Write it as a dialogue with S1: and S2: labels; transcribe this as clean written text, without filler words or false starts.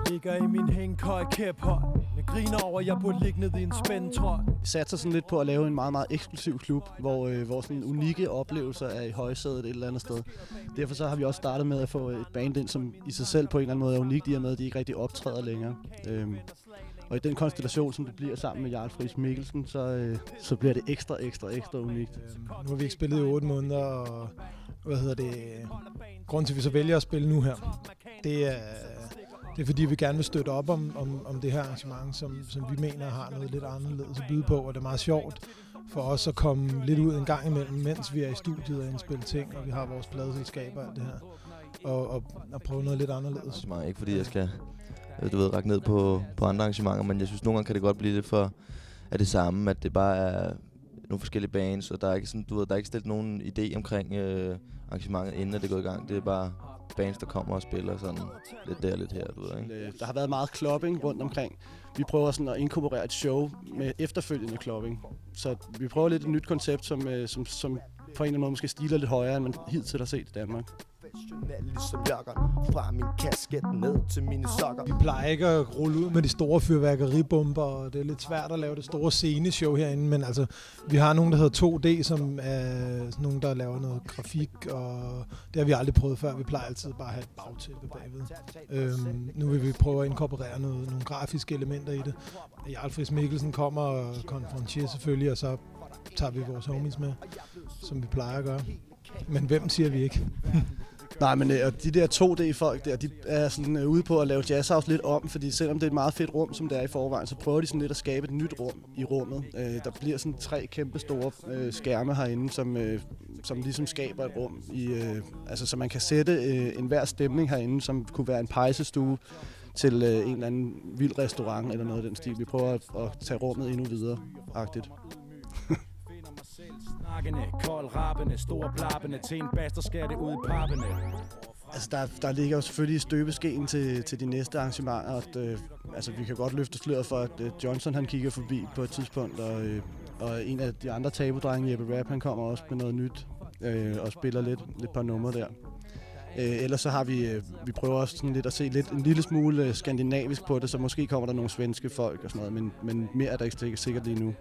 S1: Ligger i min hængkøj kæphøj. Jeg griner over, jeg burde ligge ned i en spændetrøj.
S2: Vi satser sådan lidt på at lave en meget, meget eksklusiv klub, hvor sådan unikke oplevelser er i højsædet et eller andet sted. Derfor så har vi også startet med at få et band ind, som i sig selv på en eller anden måde er unikt, i og med, at de ikke rigtig optræder længere. Og i den konstellation, som det bliver sammen med Jarl Friis Mikkelsen, så bliver det ekstra unikt.
S3: Nu har vi ikke spillet i 8 måneder, og grunden til, at vi så vælger at spille nu her, det er fordi, vi gerne vil støtte op om det her arrangement, som vi mener har noget lidt anderledes at byde på, og det er meget sjovt for os at komme lidt ud en gang imellem, mens vi er i studiet og indspille ting, og vi har vores pladeselskaber og alt det her, og prøve noget lidt anderledes.
S4: Ikke fordi jeg skal række ned på andre arrangementer, men jeg synes nogle gange kan det godt blive lidt for af det samme, at det bare er nogle forskellige bands, og der er ikke sådan, der er ikke stillet nogen idé omkring arrangementet, inden det går i gang. Det er bare bands, der kommer og spiller sådan lidt der, lidt her, ikke?
S2: Der har været meget clubbing rundt omkring. Vi prøver sådan at inkorporere et show med efterfølgende clubbing. Så vi prøver lidt et nyt koncept, som på en eller anden måde måske stiler lidt højere, end man hidtil har set i Danmark.
S5: Ligesom jakkeren fra min kasket ned til mine sokker.
S3: Vi plejer ikke at rulle ud med de store fyrværkeribomber, og det er lidt svært at lave det store sceneshow herinde, men altså, vi har nogen, der hedder 2D, som er nogen, der laver noget grafik, og det har vi aldrig prøvet før. Vi plejer altid bare at have et bagtæppe bagved. Nu vil vi prøve at inkorporere nogle grafiske elementer i det. Jarl Friis Mikkelsen kommer og konfronterer selvfølgelig, og så tager vi vores homies med, som vi plejer at gøre. Men hvem siger vi ikke?
S2: Nej, men de der 2D-folk der, de er sådan ude på at lave Jazzhouse lidt om, fordi selvom det er et meget fedt rum, som det er i forvejen, så prøver de sådan lidt at skabe et nyt rum i rummet. Der bliver sådan 3 kæmpe store skærme herinde, som ligesom skaber et rum, så man kan sætte enhver stemning herinde, som kunne være en pejsestue til en eller anden vild restaurant eller noget af den stil. Vi prøver at tage rummet endnu videre-agtigt.
S1: Kold rappende, store plappende, til en baster skal det ud i pappene.
S2: Altså der ligger jo selvfølgelig støbeskeen til de næste arrangementer. Vi kan godt løfte sløret for, at Johnson han kigger forbi på et tidspunkt, og en af de andre tabudrenge, Jeppe Rap, han kommer også med noget nyt og spiller lidt par numre der. Ellers så har vi prøver også sådan lidt at se en lille smule skandinavisk på det, så måske kommer der nogle svenske folk og sådan noget, men mere er der ikke sikkert lige nu.